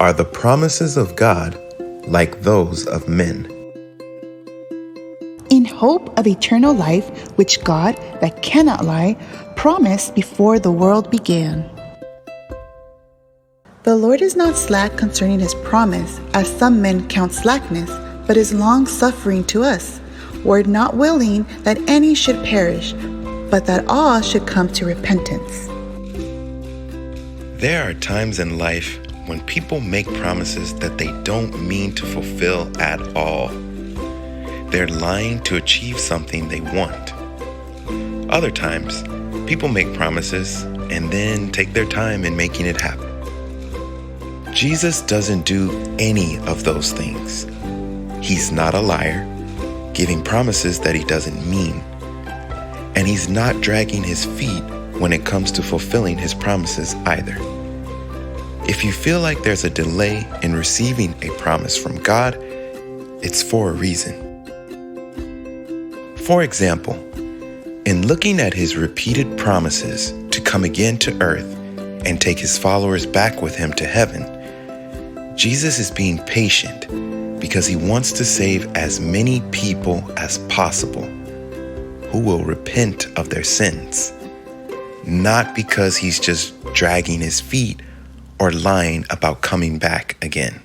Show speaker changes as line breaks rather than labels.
Are the promises of God like those of men?
In hope of eternal life, which God, that cannot lie, promised before the world began. The Lord is not slack concerning his promise, as some men count slackness, but is long-suffering to us, were not willing that any should perish, but that all should come to repentance.
There are times in life when people make promises that they don't mean to fulfill at all. They're lying to achieve something they want. Other times, people make promises and then take their time in making it happen. Jesus doesn't do any of those things. He's not a liar, giving promises that he doesn't mean. And he's not dragging his feet when it comes to fulfilling his promises either. If you feel like there's a delay in receiving a promise from God, it's for a reason. For example, in looking at his repeated promises to come again to earth and take his followers back with him to heaven, Jesus is being patient because he wants to save as many people as possible who will repent of their sins, not because he's just dragging his feet or lying about coming back again.